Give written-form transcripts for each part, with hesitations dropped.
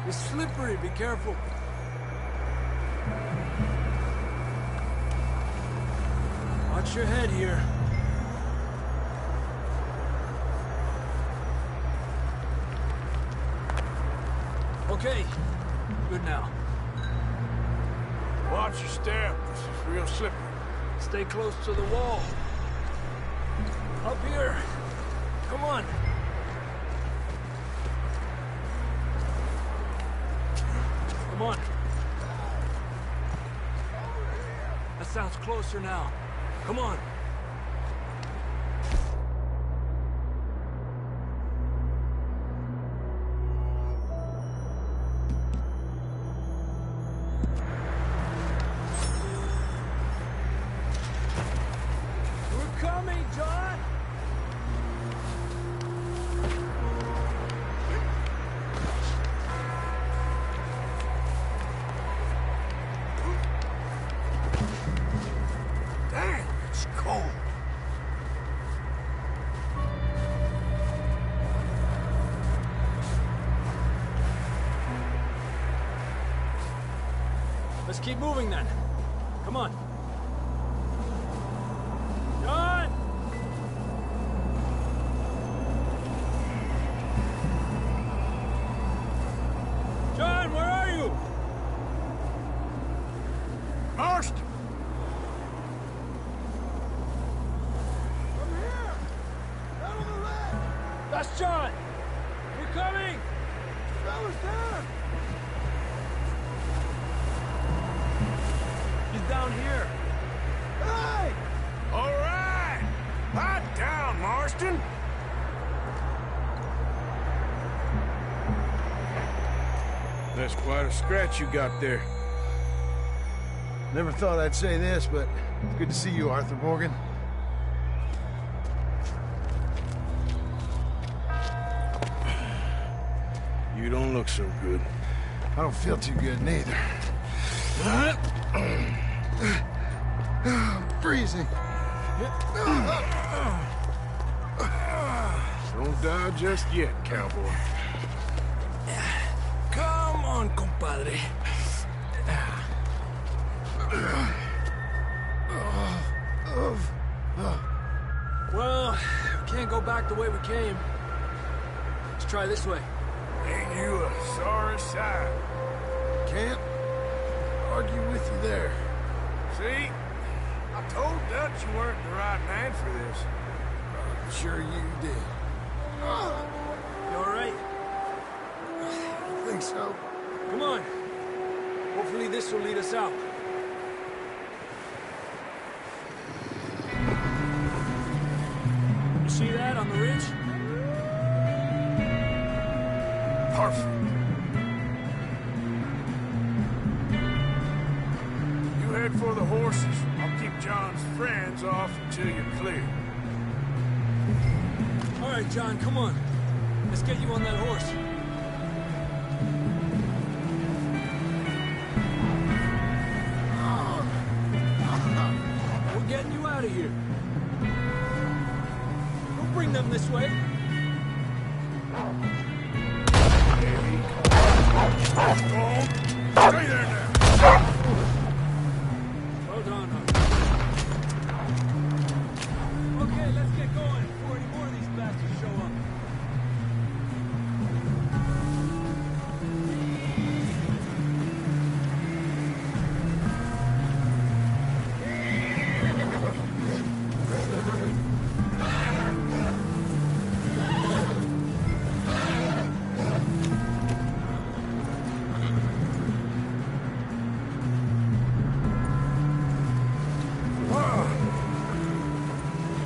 It's slippery, be careful. Watch your head here. Okay, good now. Watch your step. This is real slippery. Stay close to the wall. Up here. Come on. Come on. That sounds closer now. Come on. We're coming, John! Damn, it's cold. Let's keep moving then. Come on. John! John, where are you? Marston! I'm here! Down on the left! That's John! We're coming! Fella's there! He's down here! Hey! All right! Hot down, Marston! That's quite a scratch you got there. Never thought I'd say this, but it's good to see you, Arthur Morgan. You don't look so good. I don't feel too good neither. I'm freezing. Don't die just yet, cowboy. Come on, compadre. Well, we can't go back the way we came. Let's try this way. Ain't you a sorry sight? Can't argue with you there. See? I told Dutch you weren't the right man for this. I'm sure you did. You all right? I think so. Come on. Hopefully this will lead us out. You see that on the ridge? Perfect. You head for the horses. I'll keep John's friends off until you're clear. All right, John, come on. Let's get you on that horse. We're getting you out of here. We'll bring them this way. Stay there now. Well done, Okay, let's get going before any more of these bastards show up.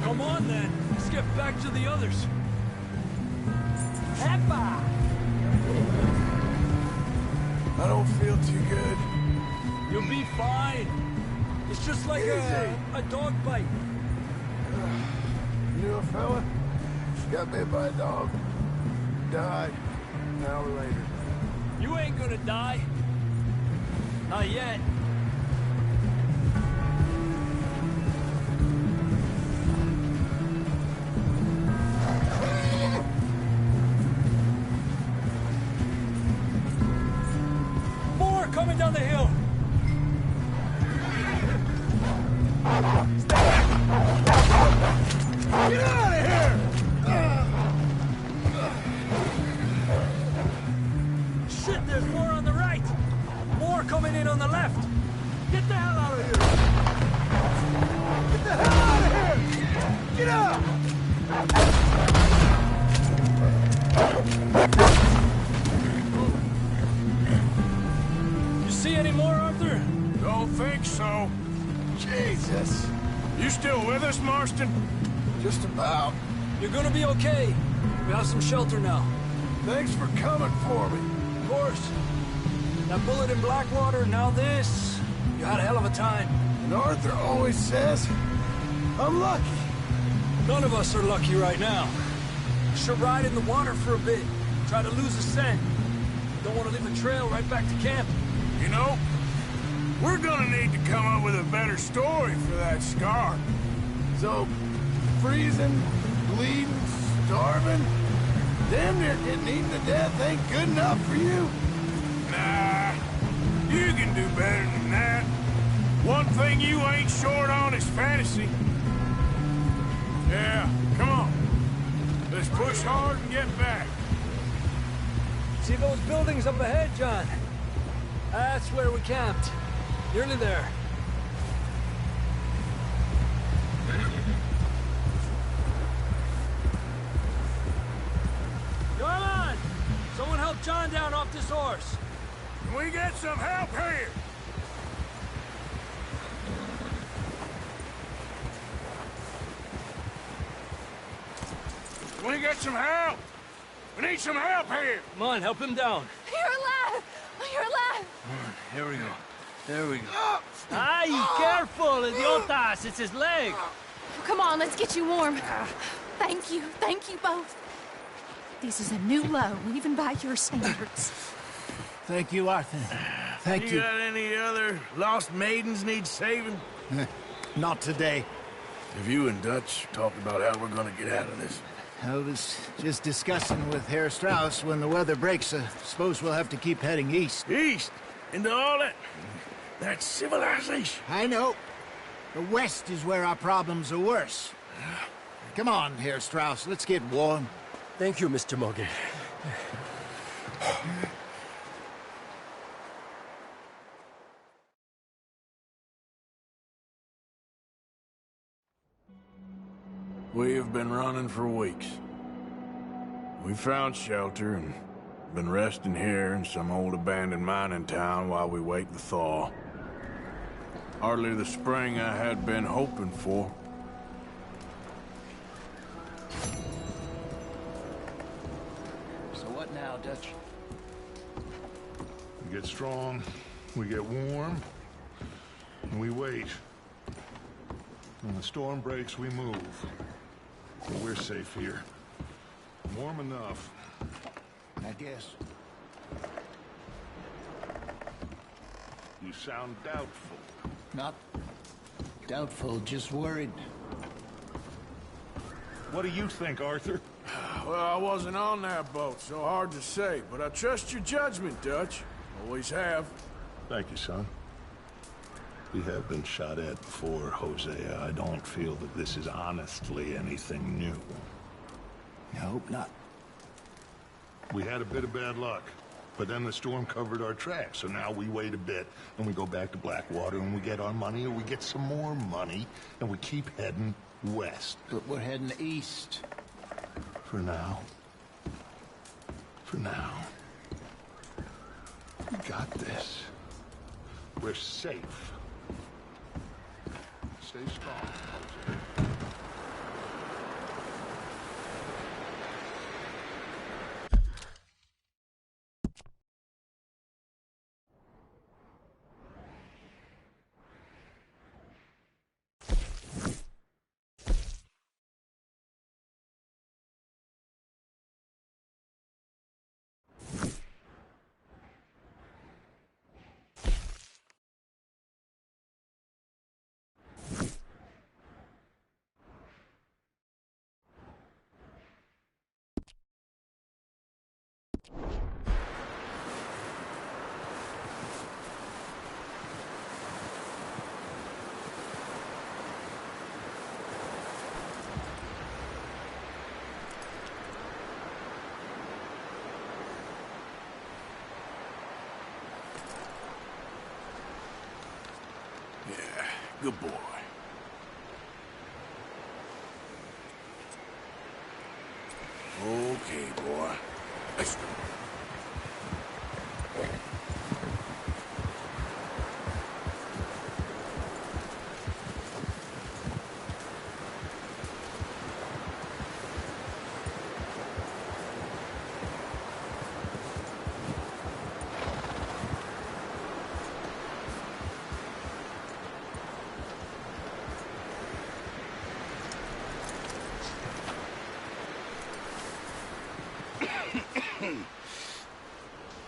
Come on then, let's get back to the others. Peppa! I don't feel too good. You'll be fine. It's just like a dog bite. You knew a fella? Got bit by a dog. Died an hour later. You ain't gonna die. Not yet. down the hill. Get out of here! Shit, there's more on the right. More coming in on the left. Get the hell out of here. Get the hell out of here! Get out! You see any more, Arthur? Don't think so. Jesus! You still with us, Marston? Just about. You're gonna be okay. We have some shelter now. Thanks for coming for me. Of course. That bullet in Blackwater, now this. You had a hell of a time. And Arthur always says, I'm lucky. None of us are lucky right now. Should ride in the water for a bit. Try to lose a scent. Don't want to leave a trail right back to camp. You know, we're gonna need to come up with a better story for that scar. So, freezing, bleeding, starving, damn near getting eaten to death ain't good enough for you? Nah, you can do better than that. One thing you ain't short on is fantasy. Yeah, come on. Let's push hard and get back. See those buildings up ahead, John? That's where we camped. Nearly there. Come on! Someone help John down off this horse. Can we get some help here? Can we get some help? We need some help here. Come on, help him down. You're alive! You're alive! Here we go. There we go. Ay, careful, idiotas! It's his leg. Come on, let's get you warm. Thank you both. This is a new low, even by your standards. Thank you, Arthur. Thank you. got any other lost maidens need saving? Not today. Have you and Dutch talked about how we're gonna get out of this? I was just discussing with Herr Strauss when the weather breaks. I suppose we'll have to keep heading east. East? Into all that civilization. I know. The west is where our problems are worse. Come on, Herr Strauss. Let's get warm. Thank you, Mr. Morgan. We have been running for weeks. We found shelter and been resting here in some old abandoned mining town while we wait the thaw. Hardly the spring I had been hoping for. So what now, Dutch? We get strong, we get warm, and we wait. When the storm breaks, we move. But we're safe here. Warm enough. I guess. You sound doubtful. Not doubtful, just worried. What do you think, Arthur? Well, I wasn't on that boat, so hard to say, but I trust your judgment, Dutch. Always have. Thank you, son. We have been shot at before, Hosea. I don't feel that this is honestly anything new. I hope not. We had a bit of bad luck, but then the storm covered our tracks, so now we wait a bit, and we go back to Blackwater, and we get our money, or we get some more money, and we keep heading west. But we're heading east. For now. For now. We got this. We're safe. Stay strong, Hosea. Good boy. Okay, boy. Let's go.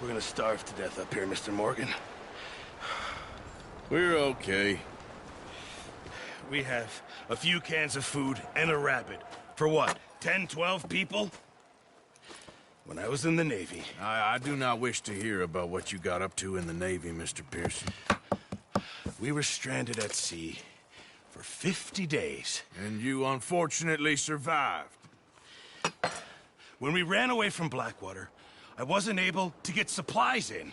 We're gonna starve to death up here, Mr. Morgan. We're okay. We have a few cans of food and a rabbit. For what, 10, 12 people? When I was in the Navy... I do not wish to hear about what you got up to in the Navy, Mr. Pearson. We were stranded at sea for 50 days. And you unfortunately survived. When we ran away from Blackwater, I wasn't able to get supplies in.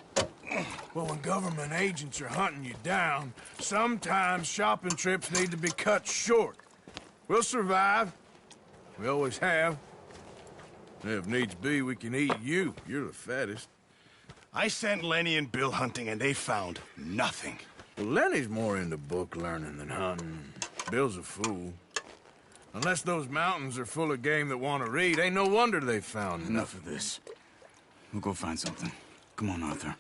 Well, when government agents are hunting you down, sometimes shopping trips need to be cut short. We'll survive. We always have. If needs be, we can eat you. You're the fattest. I sent Lenny and Bill hunting, and they found nothing. Well, Lenny's more into book learning than hunting. Bill's a fool. Unless those mountains are full of game that want to read, ain't no wonder they found Enough of this. We'll go find something. Come on, Arthur.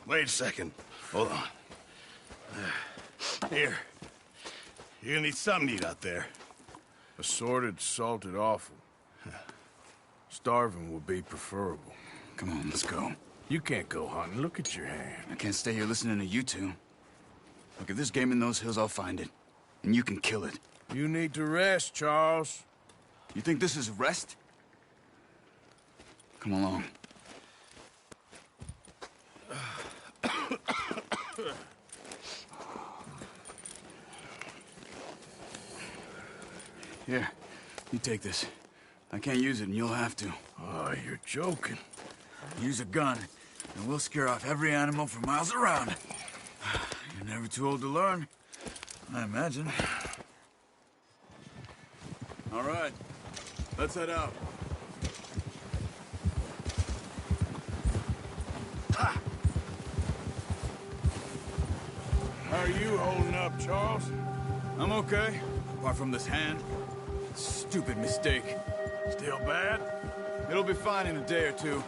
Wait a second. Hold on. Here. You're gonna need something to eat out there. Assorted, salted offal. Starving would be preferable. Come on, let's go. You can't go hunting. Look at your hand. I can't stay here listening to you two. Look, if there's game in those hills, I'll find it. And you can kill it. You need to rest, Charles. You think this is rest? Come along. Here, you take this. I can't use it, and you'll have to. Oh, you're joking. Use a gun, and we'll scare off every animal for miles around. You're never too old to learn, I imagine. All right, let's head out. Ha! How are you holding up, Charles? I'm okay, apart from this hand. Stupid mistake. Still bad? It'll be fine in a day or two.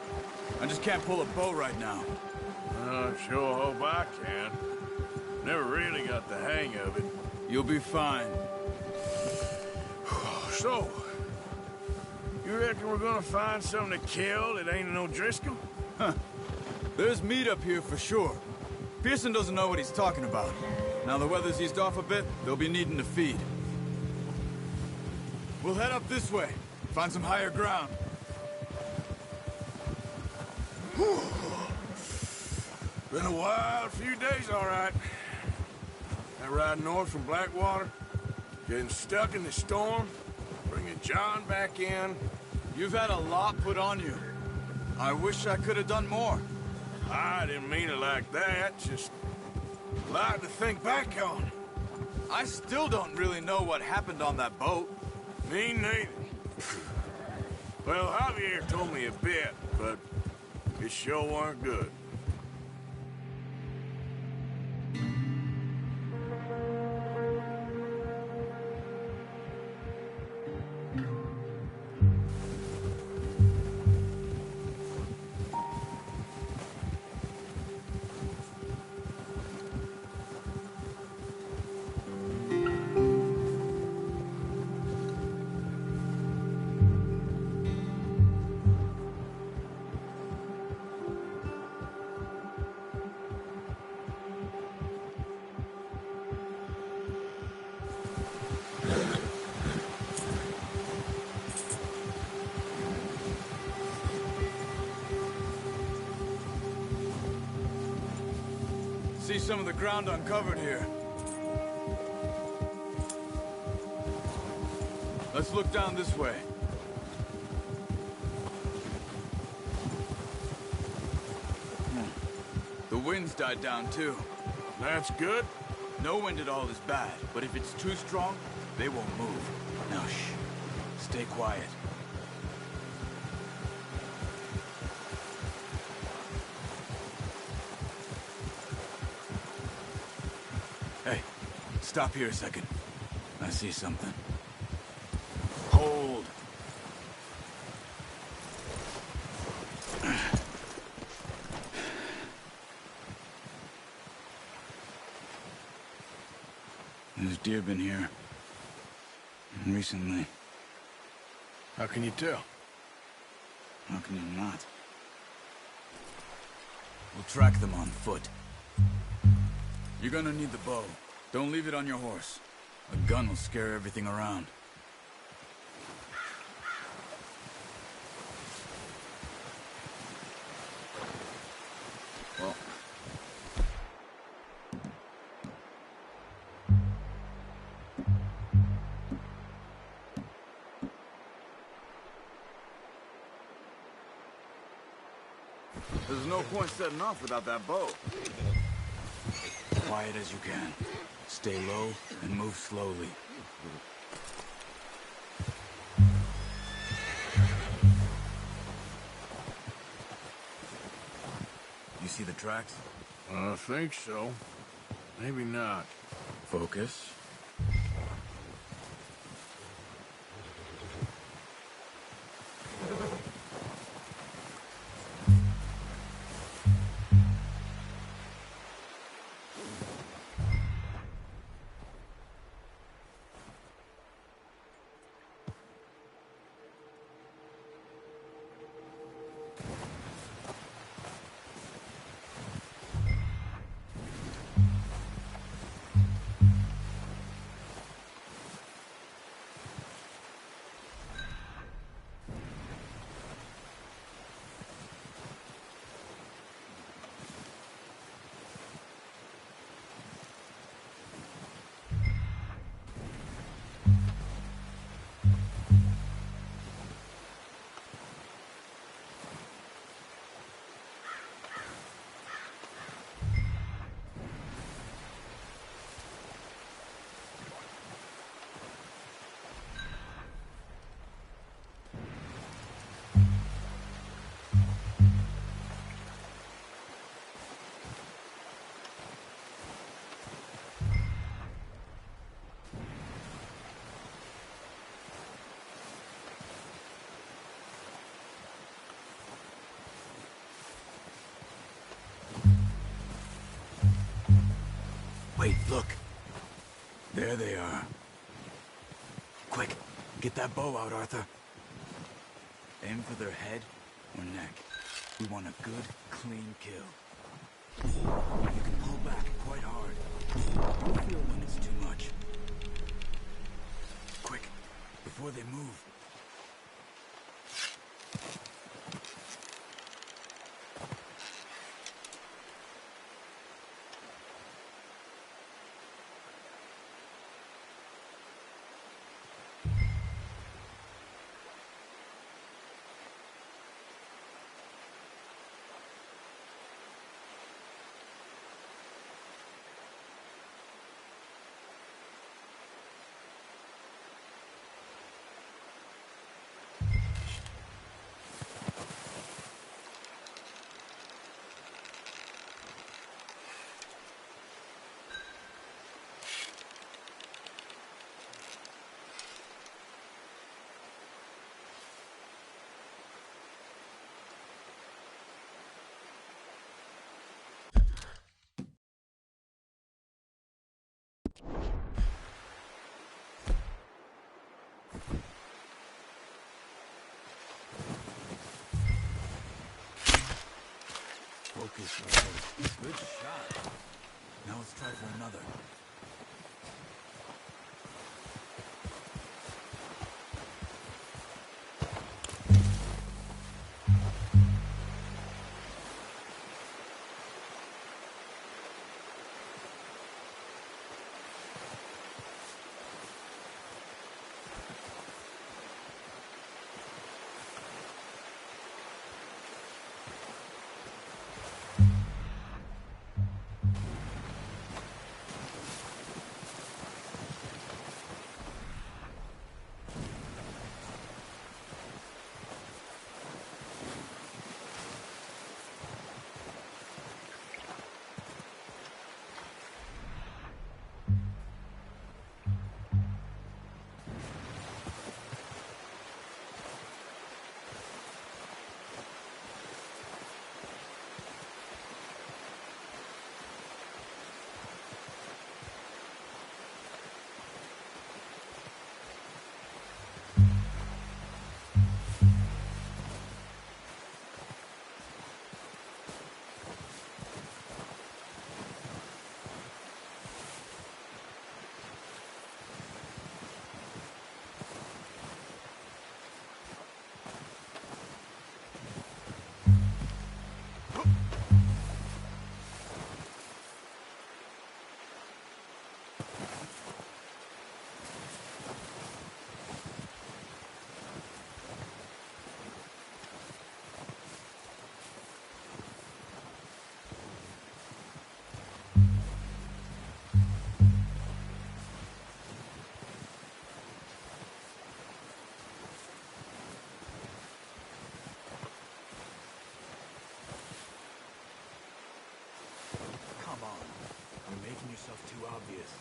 I just can't pull a bow right now. Sure hope I can. Never really got the hang of it. You'll be fine. So, you reckon we're gonna find something to kill that ain't no Driscoll? Huh. There's meat up here for sure. Pearson doesn't know what he's talking about. Now the weather's eased off a bit, they'll be needing to feed. We'll head up this way. Find some higher ground. Been a wild few days, all right. That ride north from Blackwater, getting stuck in the storm, bringing John back in. You've had a lot put on you. I wish I could have done more. I didn't mean it like that, just a lot to think back on. I still don't really know what happened on that boat. Me neither. Well, Javier told me a bit, but it sure weren't good. See some of the ground uncovered here. Let's look down this way. The wind's died down too. That's good. No wind at all is bad, but if it's too strong, they won't move. Now shh. Stay quiet. Hey, stop here a second. I see something. Hold. There's deer been here. Recently. How can you tell? How can you not? We'll track them on foot. You're gonna need the bow. Don't leave it on your horse. A gun will scare everything around. Well... There's no point setting off without that bow. Quiet as you can. Stay low and move slowly. You see the tracks? I think so. Maybe not. Focus. Wait, look. There they are. Quick, get that bow out, Arthur. Aim for their head or neck. We want a good, clean kill. You can pull back quite hard. Feel when it's too much. Quick, before they move. Focus, Arthur. Good shot. Now let's try for another. yourself too obvious.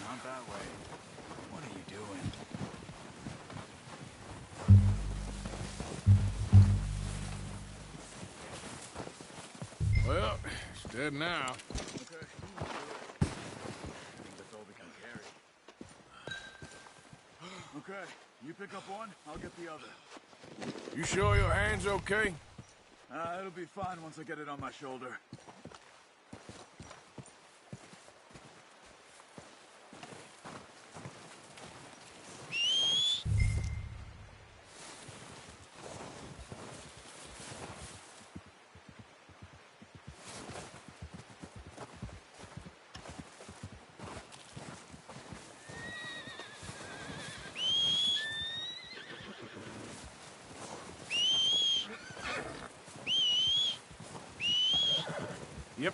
Not that way. What are you doing? Well, it's dead now. Okay. I think that's all we can carry. Okay, you pick up one, I'll get the other. You sure your hand's okay? It'll be fine once I get it on my shoulder.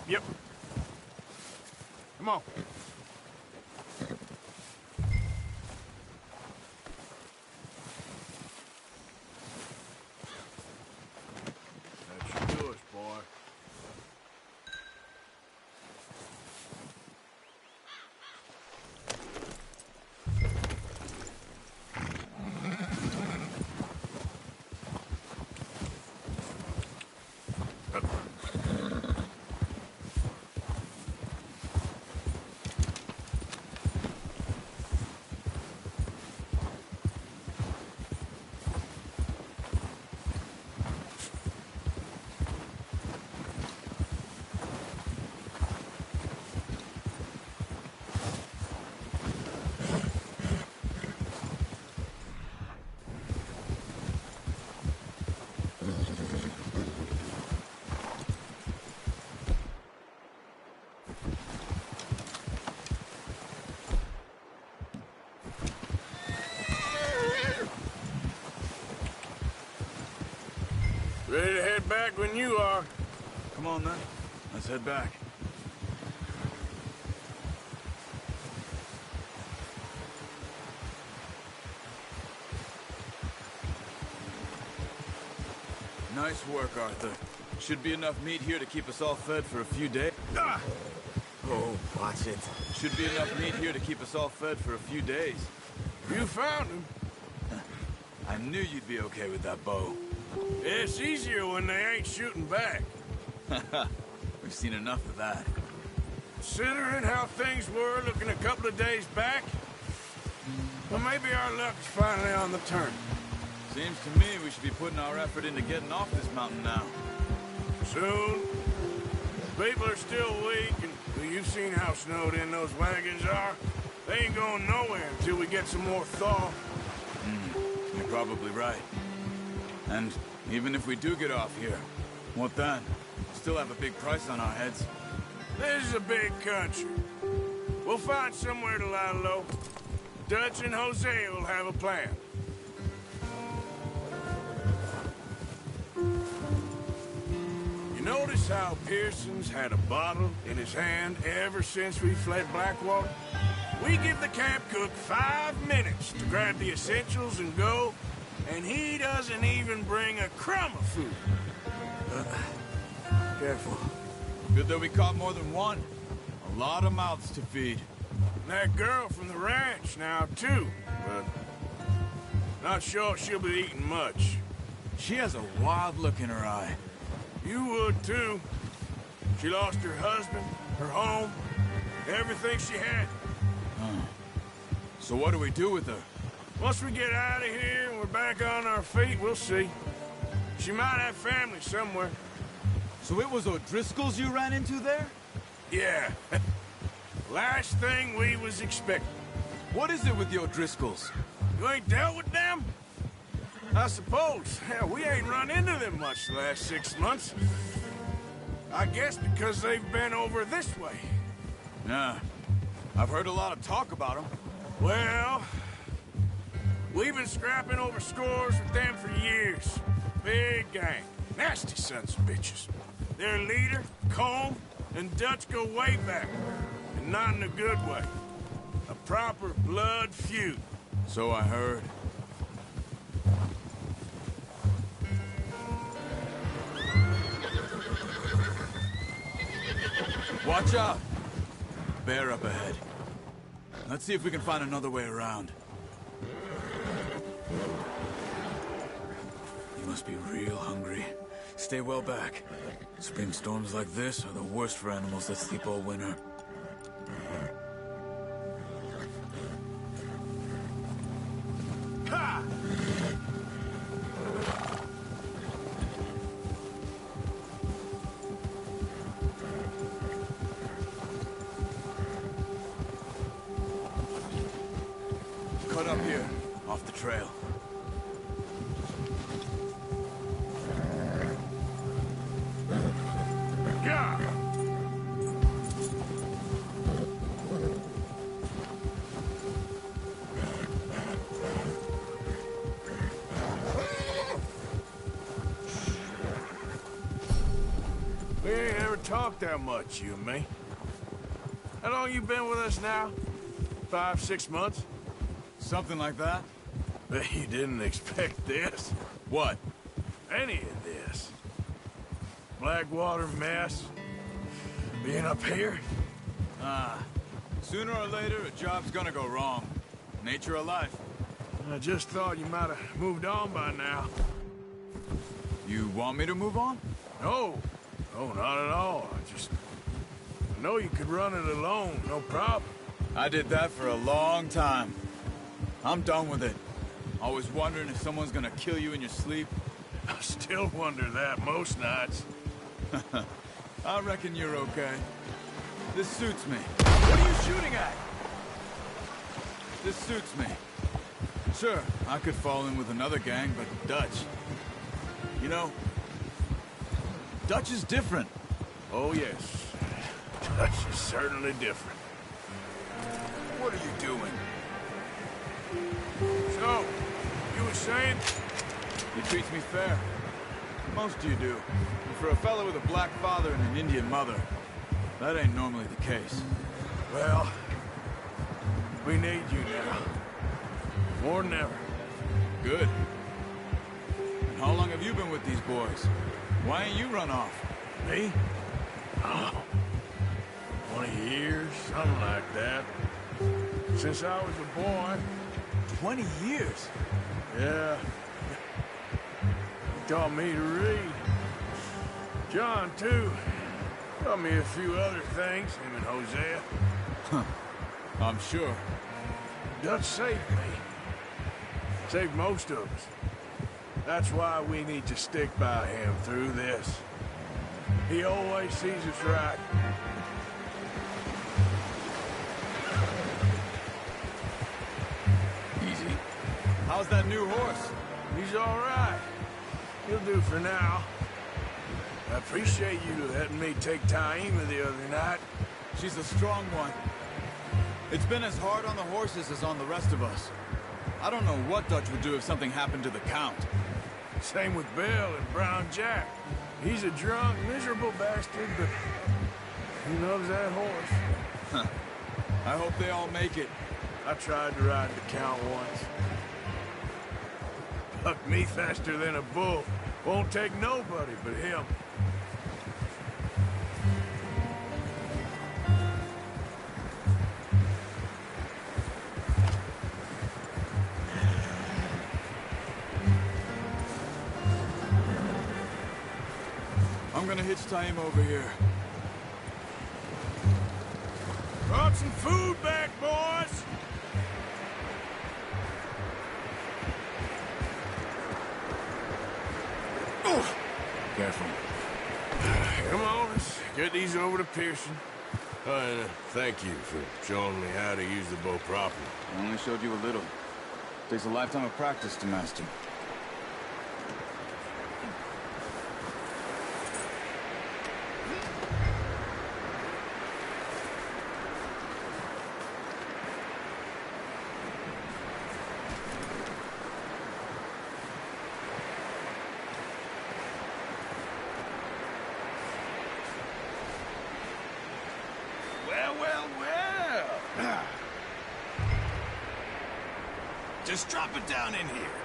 Yep. Come on. That should do us, boy. Ready to head back when you are. Come on then, let's head back. Nice work, Arthur. Should be enough meat here to keep us all fed for a few days. Ah! Oh, watch it. Should be enough meat here to keep us all fed for a few days. You found him. I knew you'd be okay with that bow. It's easier when they ain't shooting back. We've seen enough of that. Considering how things were looking a couple of days back, well, maybe our luck's finally on the turn. Seems to me we should be putting our effort into getting off this mountain now. Soon. People are still weak, and well, you've seen how snowed in those wagons are. They ain't going nowhere until we get some more thaw. You're probably right. And even if we do get off here, what then? Still have a big price on our heads. This is a big country. We'll find somewhere to lie low. Dutch and Jose will have a plan. You notice how Pearson's had a bottle in his hand ever since we fled Blackwater? We give the camp cook 5 minutes to grab the essentials and go, and he doesn't even bring a crumb of food. Careful. Good that we caught more than one. A lot of mouths to feed. And that girl from the ranch now, too, but not sure she'll be eating much. She has a wild look in her eye. You would, too. She lost her husband, her home, everything she had. So what do we do with her? Once we get out of here and we're back on our feet, we'll see. She might have family somewhere. So it was O'Driscoll's you ran into there? Yeah. Last thing we was expecting. What is it with the O'Driscolls? You ain't dealt with them? I suppose. Hell, we ain't run into them much the last 6 months. I guess because they've been over this way. Nah. I've heard a lot of talk about them. Well, we've been scrapping over scores with them for years. Big gang. Nasty sons of bitches. Their leader, Colm, and Dutch go way back. And not in a good way. A proper blood feud. So I heard. Watch out! Bear up ahead. Let's see if we can find another way around. You must be real hungry. Stay well back. Spring storms like this are the worst for animals that sleep all winter. Ha! Cut up here, off the trail. Yeah! We ain't ever talked that much, you and me. How long you been with us now? 5, 6 months? Something like that? Bet you didn't expect this. What? Any of this. Blackwater mess. Being up here? Sooner or later, a job's gonna go wrong. Nature of life. I just thought you might have moved on by now. You want me to move on? No. No, not at all. I know you could run it alone, no problem. I did that for a long time. I'm done with it. Always wondering if someone's gonna kill you in your sleep. I still wonder that most nights. I reckon you're okay. This suits me. What are you shooting at? This suits me. Sure, I could fall in with another gang, but Dutch... You know, Dutch is different. Oh, yes. Dutch is certainly different. What are you doing? So, you were saying? He treats me fair. Most of you do. And for a fellow with a black father and an Indian mother, that ain't normally the case. Well, we need you now. More than ever. Good. And how long have you been with these boys? Why ain't you run off? Me? Oh, 20 years, something like that. Since I was a boy. 20 years? Yeah. He taught me to read. John, too. Taught me a few other things, him and Hosea. Huh. I'm sure. Dutch saved me. Saved most of us. That's why we need to stick by him through this. He always sees us right. Easy. How's that new horse? He's all right. He'll do for now. I appreciate you letting me take Taima the other night. She's a strong one. It's been as hard on the horses as on the rest of us. I don't know what Dutch would do if something happened to the Count. Same with Bill and Brown Jack. He's a drunk, miserable bastard, but he loves that horse. Huh. I hope they all make it. I tried to ride the Count once. Bucked me faster than a bull. Won't take nobody but him. I'm gonna hitch Taima over here. Brought some food back, boys! Oh. Careful. Come on, let's get these over to Pearson. And thank you for showing me how to use the bow properly. I only showed you a little. Takes a lifetime of practice to master. Just drop it down in here.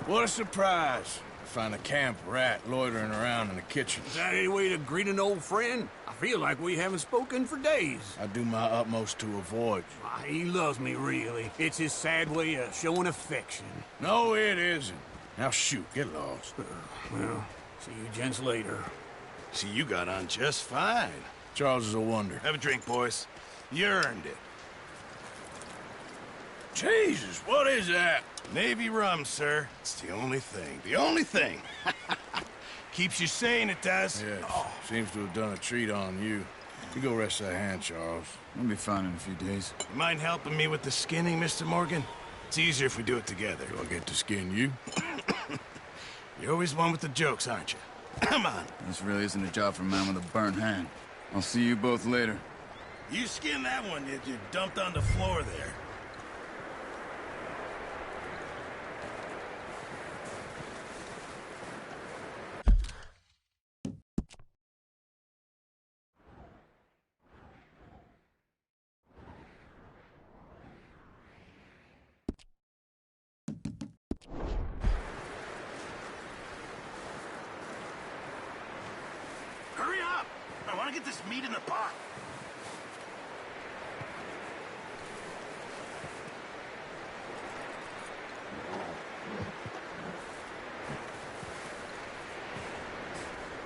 What a surprise. Find a camp rat loitering around in the kitchen. Is that any way to greet an old friend? I feel like we haven't spoken for days. I do my utmost to avoid you. He loves me, really. It's his sad way of showing affection. No, it isn't. Now shoot, get lost. Well, see you gents later. See, you got on just fine. Charles is a wonder. Have a drink, boys. You earned it. Jesus, what is that? Navy rum, sir. It's the only thing. The only thing. Keeps you sane, it does. Yes, seems to have done a treat on you. You go rest that hand, Charles. I'll be fine in a few days. You mind helping me with the skinning, Mr. Morgan? It's easier if we do it together. Do I get to skin you? You're always one with the jokes, aren't you? Come on. This really isn't a job for a man with a burnt hand. I'll see you both later. You skin that one you dumped on the floor there. Hurry up! I want to get this meat in the pot.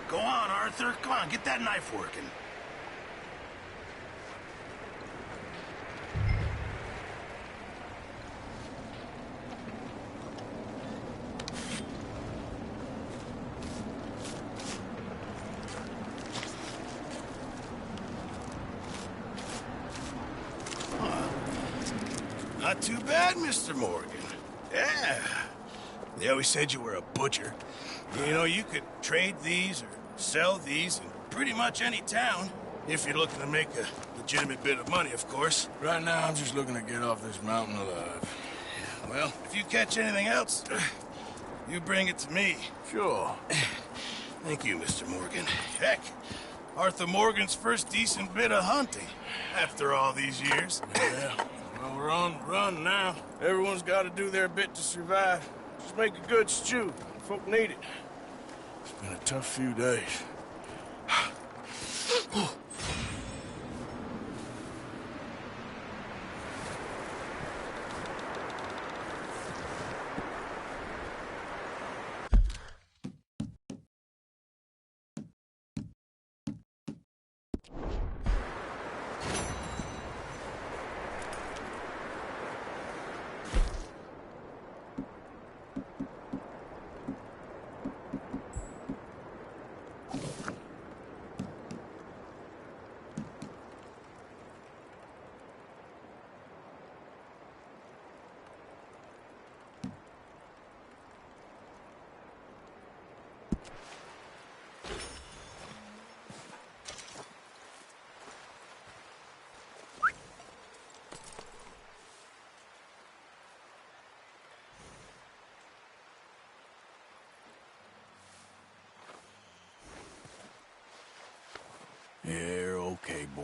Go on, Arthur. Come on, get that knife working. Not too bad, Mr. Morgan. Yeah. They always said you were a butcher. You know, you could trade these or sell these in pretty much any town. If you're looking to make a legitimate bit of money, of course. Right now, I'm just looking to get off this mountain alive. Well, if you catch anything else, you bring it to me. Sure. Thank you, Mr. Morgan. Heck, Arthur Morgan's first decent bit of hunting after all these years. Yeah. Well, we're on the run now. Everyone's got to do their bit to survive. Just make a good stew. Folk need it. It's been a tough few days. You're okay, boy.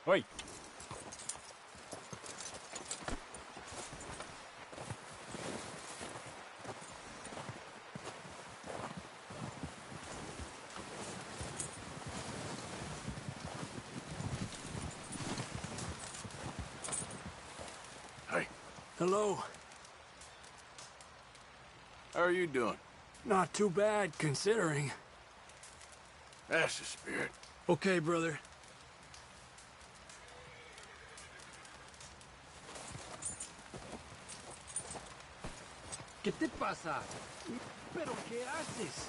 Wait. Hello. How are you doing? Not too bad, considering. That's the spirit. Okay, brother. ¿Qué te pasa? ¿Pero qué haces?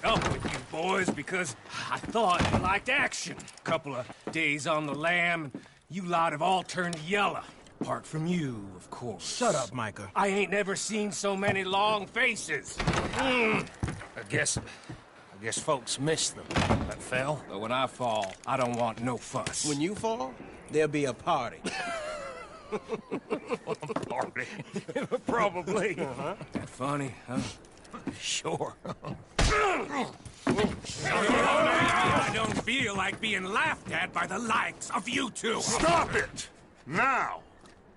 Up with you boys because I thought you liked action. Couple of days on the lam, you lot have all turned yellow. Apart from you, of course. Shut up, Micah. I ain't never seen so many long faces. I guess Guess folks miss them. That fell. But when I fall, I don't want no fuss. When you fall, there'll be a party. Party? Probably. That funny, huh? Sure. I don't feel like being laughed at by the likes of you two. Stop it! Now!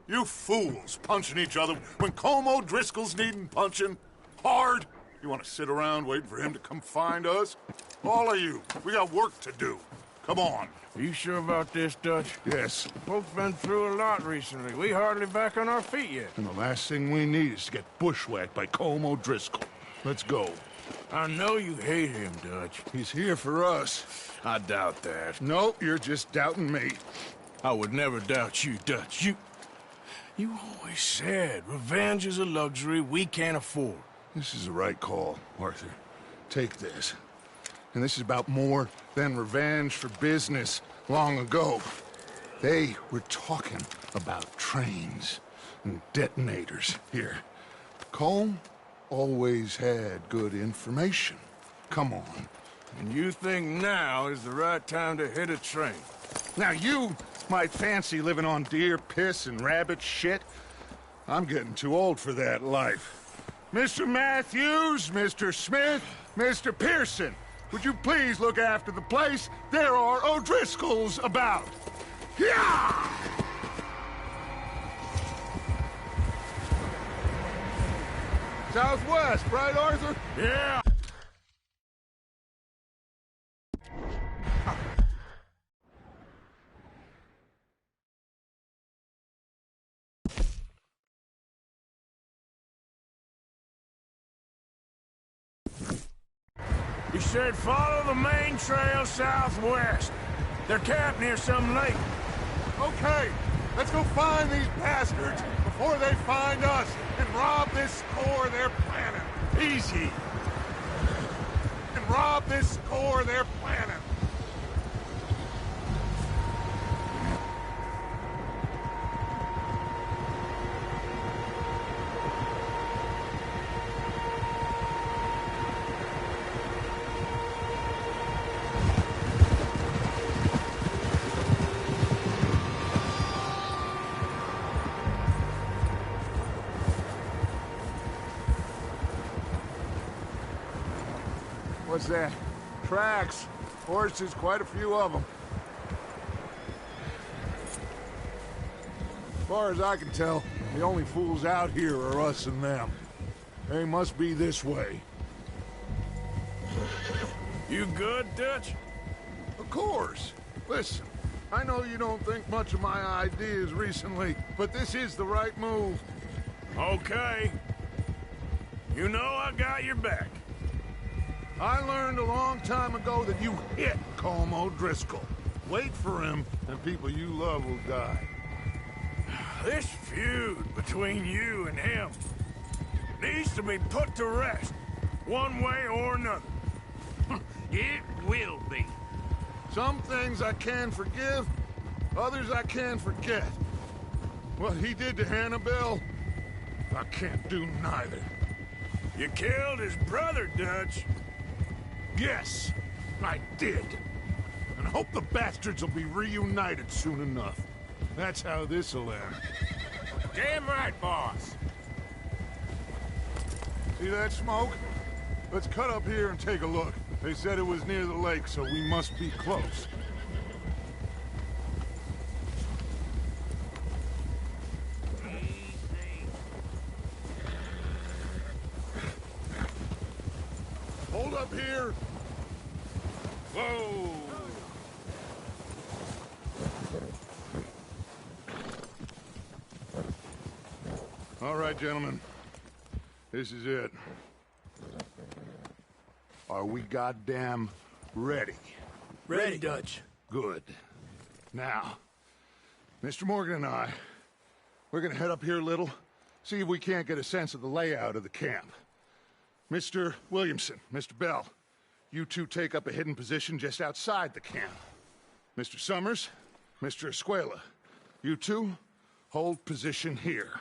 You fools punching each other when Como Driscoll's needing punching. Hard! You want to sit around waiting for him to come find us? All of you, we got work to do. Come on. Are you sure about this, Dutch? Yes. Folks been through a lot recently. We hardly back on our feet yet. And the last thing we need is to get bushwhacked by Como Driscoll. Let's go. I know you hate him, Dutch. He's here for us. I doubt that. No, you're just doubting me. I would never doubt you, Dutch. You always said revenge is a luxury we can't afford. This is the right call, Arthur. Take this. And this is about more than revenge for business long ago. They were talking about trains and detonators here. Colm always had good information. Come on. And you think now is the right time to hit a train? Now you might fancy living on deer piss and rabbit shit. I'm getting too old for that life. Mr. Matthews, Mr. Smith, Mr. Pearson, would you please look after the place? There are O'Driscolls about. Yeah! Southwest, right, Arthur? Yeah! He said follow the main trail southwest. They're camped near some lake. Okay, let's go find these bastards before they find us and rob this core they're planning. Easy. And rob this core they're planning. What's that? Tracks. Horses, quite a few of them. As far as I can tell, the only fools out here are us and them. They must be this way. You good, Dutch? Of course. Listen, I know you don't think much of my ideas recently, but this is the right move. Okay. You know I got your back. I learned a long time ago that you hit Colm O'Driscoll. Wait for him, and people you love will die. This feud between you and him needs to be put to rest, one way or another. It will be. Some things I can forgive, others I can forget. What he did to Hannibal, I can't do neither. You killed his brother, Dutch. Yes, I did. And I hope the bastards will be reunited soon enough. That's how this'll end. Damn right, boss. See that smoke? Let's cut up here and take a look. They said it was near the lake, so we must be close. Hold up here. Whoa! All right, gentlemen. This is it. Are we goddamn ready? Ready, Dutch. Good. Now, Mr. Morgan and I, we're gonna head up here a little, see if we can't get a sense of the layout of the camp. Mr. Williamson, Mr. Bell, you two take up a hidden position just outside the camp. Mr. Summers, Mr. Escuela, you two hold position here.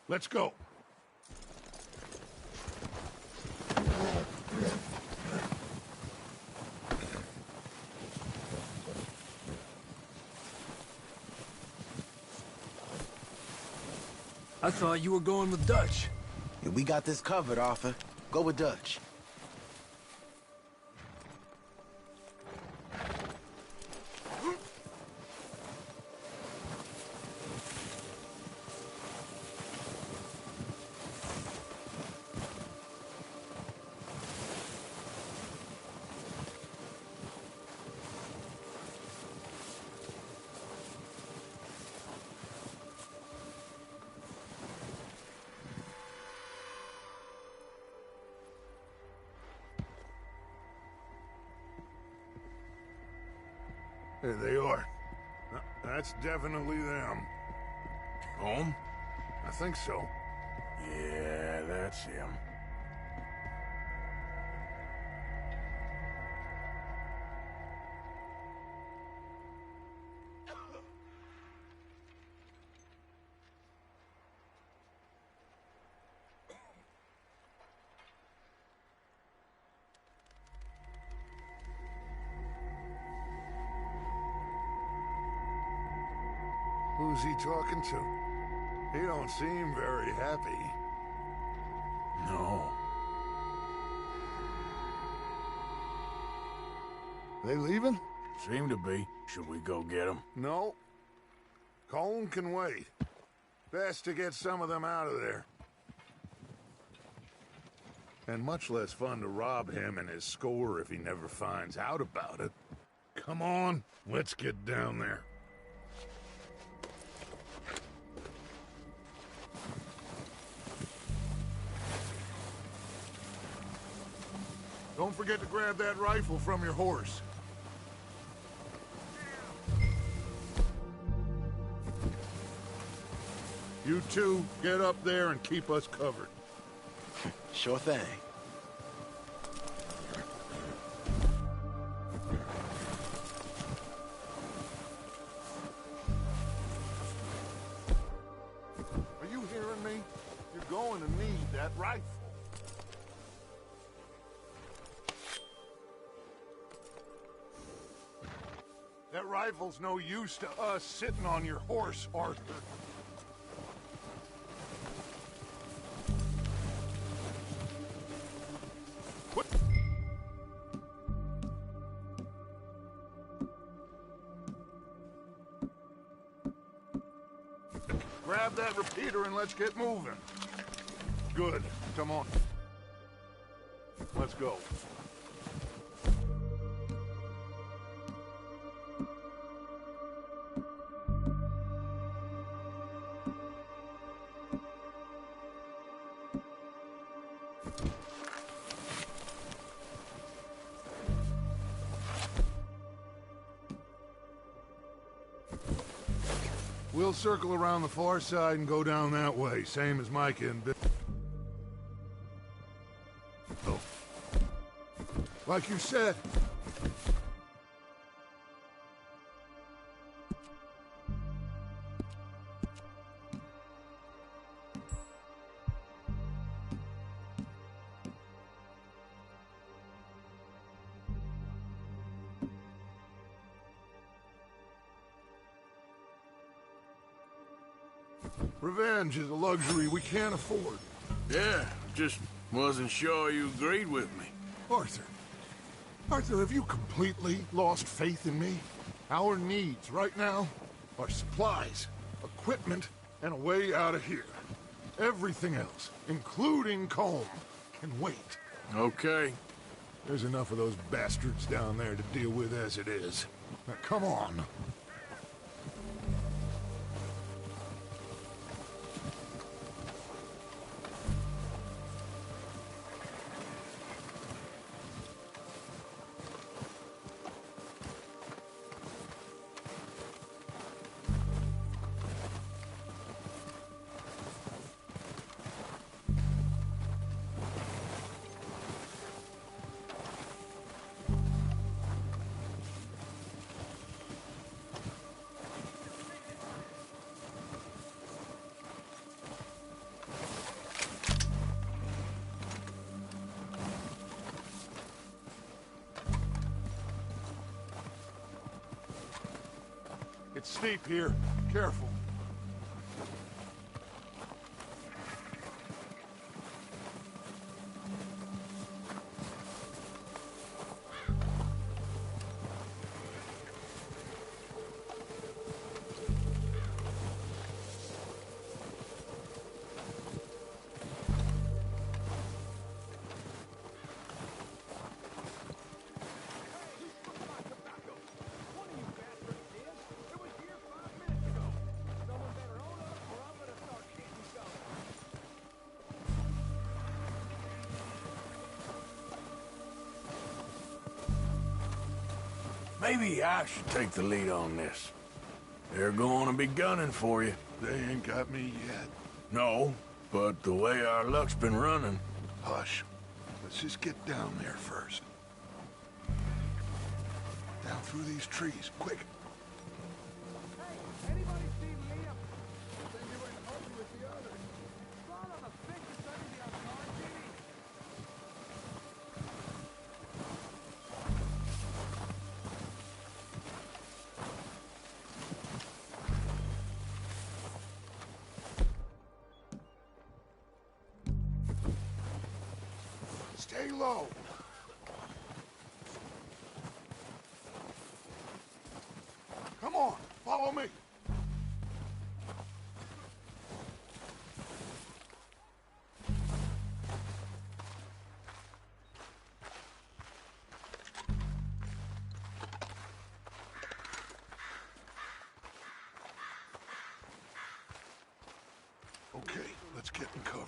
Let's go. I thought you were going with Dutch. Yeah, we got this covered, Arthur. Go with Dutch. There they are. That's definitely them. Home? I think so. Yeah, that's him. Who's he talking to? He don't seem very happy. No. They leaving? Seem to be. Should we go get them? No. Colm can wait. Best to get some of them out of there. And much less fun to rob him and his score if he never finds out about it. Come on, let's get down there. Don't forget to grab that rifle from your horse. You two, get up there and keep us covered. Sure thing. Are you hearing me? You're going to need that rifle. That rifle's no use to us sitting on your horse, Arthur. What? Grab that repeater and let's get moving. Good. Come on. Let's go. We'll circle around the far side and go down that way, same as Micah and Bill. Oh. Like you said. Revenge is a luxury we can't afford. Yeah, just wasn't sure you agreed with me. Arthur. Arthur, have you completely lost faith in me? Our needs right now are supplies, equipment, and a way out of here. Everything else, including Colm, can wait. Okay. There's enough of those bastards down there to deal with as it is. Now, come on. It's steep here. Careful. Maybe I should take the lead on this. They're going to be gunning for you. They ain't got me yet. No, but the way our luck's been running... Hush. Let's just get down there first. Down through these trees, quick. Hey, anybody see Liam? Then you went home with the others. Son of a bitch is under the authority. Stay low. Come on, follow me. Okay, let's get in cover.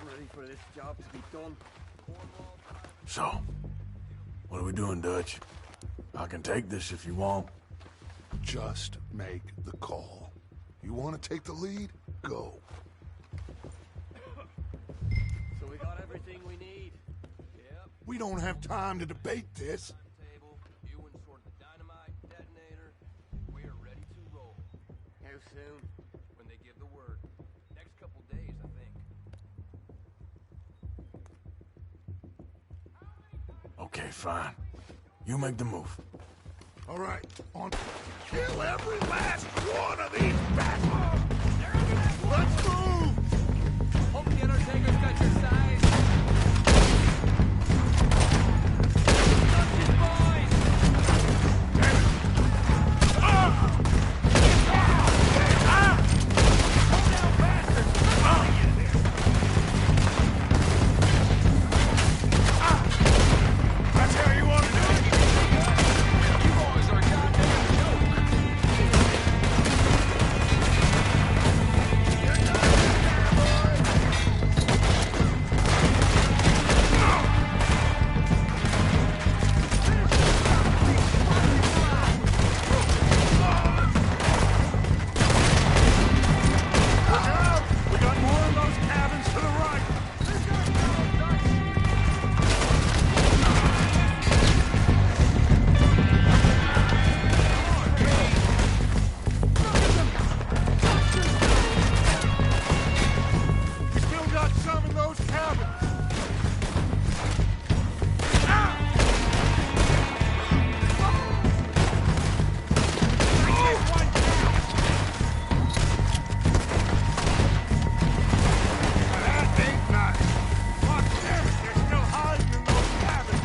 Ready for this job to be done. So, what are we doing, Dutch? I can take this if you want. Just make the call. You want to take the lead? Go. So we got everything we need. Yep. We don't have time to debate this. Table. You sort the dynamite detonator. We are ready to roll. How soon? When they give the word. Next couple days, I think. Okay, fine. You make the move. All right, on. Kill every last one of these bastards! Let's move! Hope the Undertaker's got your size. Touch boys! Hold down, bastards! That's how you want to do it? You boys are a goddamn joke. Look out! We got more of those cabins to the right! We still got some in those cabins! That ain't nice! God damn it, they're still hiding in those cabins!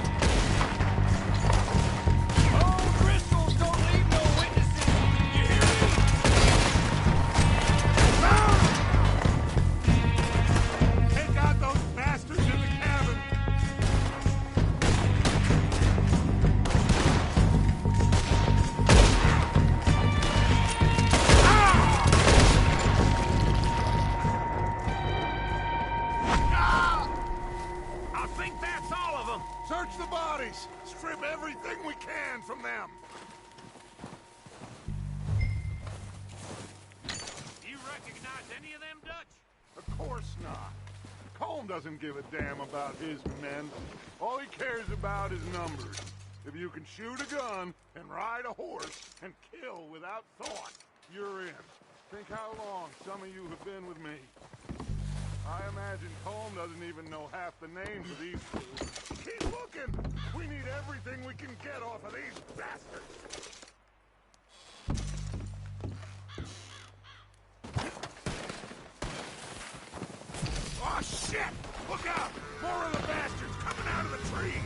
Oh, Bristol's don't leave no witnesses. You hear me? Take out those bastards in the cabin! I think that's all of them. Search the bodies! Strip everything we can from them! You recognize any of them, Dutch? Of course not. Colm doesn't give a damn about his men. All he cares about is numbers. If you can shoot a gun and ride a horse and kill without thought, you're in. Think how long some of you have been with me. I imagine Colm doesn't even know half the names of these two. Keep looking! We need everything we can get off of these bastards! Oh, shit! Look out! More of the bastards coming out of the trees!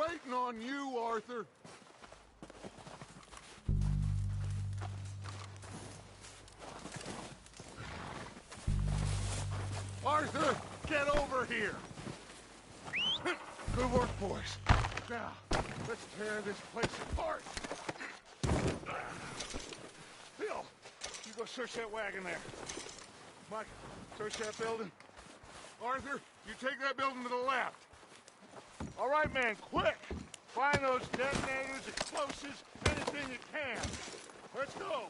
waiting on you, Arthur. Arthur, get over here. Good work, boys. Now, let's tear this place apart. Bill, you go search that wagon there. Mike, search that building. Arthur, you take that building to the left. All right, man, quick! Find those detonators, explosives, anything you can. Let's go.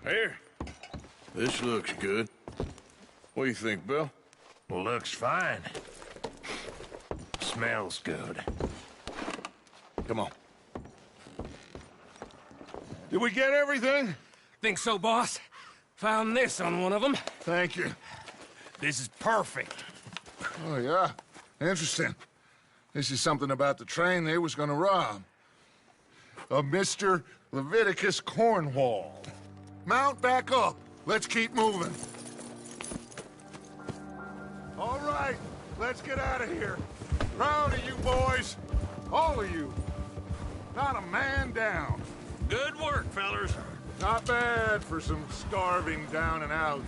Here. This looks good. What do you think, Bill? Looks fine. Smells good. Come on. Did we get everything? Think so, boss? Found this on one of them. Thank you. This is perfect. Oh, yeah? Interesting. This is something about the train they was gonna rob. Of Mr. Leviticus Cornwall. Mount back up. Let's keep moving. All right, let's get out of here. Proud of you boys. All of you. Not a man down. Good work, fellers. Not bad for some starving down and outs.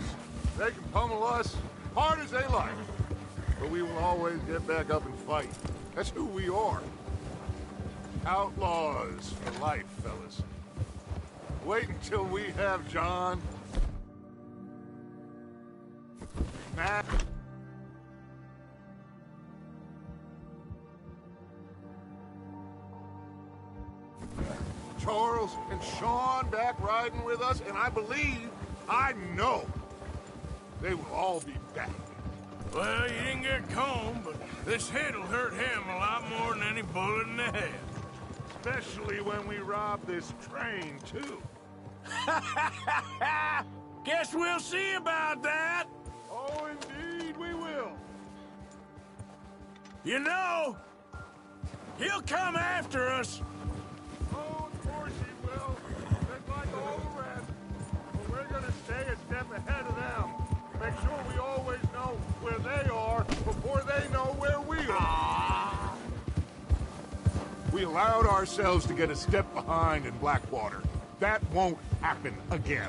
They can pummel us hard as they like. But we will always get back up and fight. That's who we are. Outlaws for life, fellas. Wait until we have John, Matt, Charles, and Sean back riding with us, and I know, they will all be back. Well, you didn't get Combe, but this hit'll hurt him a lot more than any bullet in the head. Especially when we rob this train, too. Guess we'll see about that. Oh, indeed we will. You know, he'll come after us. Oh, of course he will. Just like all the rest. But we're gonna stay a step ahead of them. Make sure we always know where they are before they know where we We allowed ourselves to get a step behind in Blackwater. That won't happen again.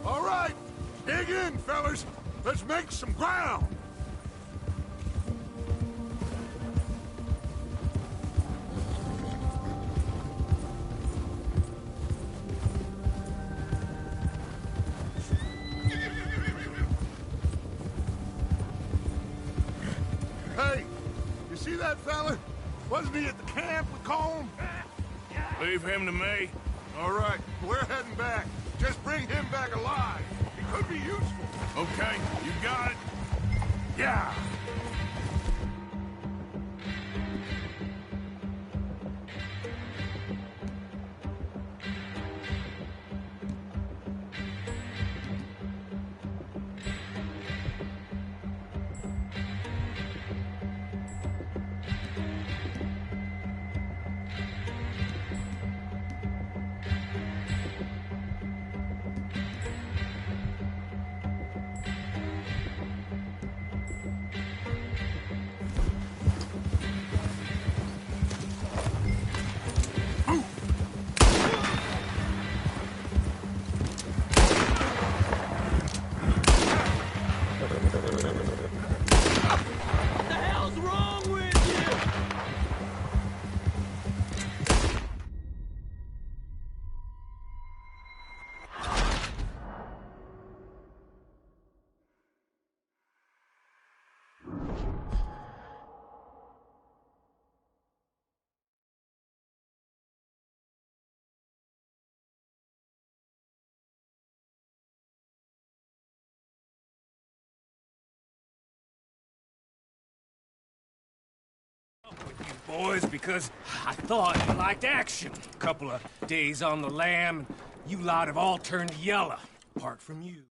All right, dig in, fellas. Let's make some ground. Hey, you see that fella? Wasn't he at the camp, we call him? Leave him to me. All right, we're heading back. Just bring him back alive. He could be useful. Okay, you got it. Yeah. With you boys because I thought you liked action. Couple of days on the lam, and you lot have all turned yellow, apart from you.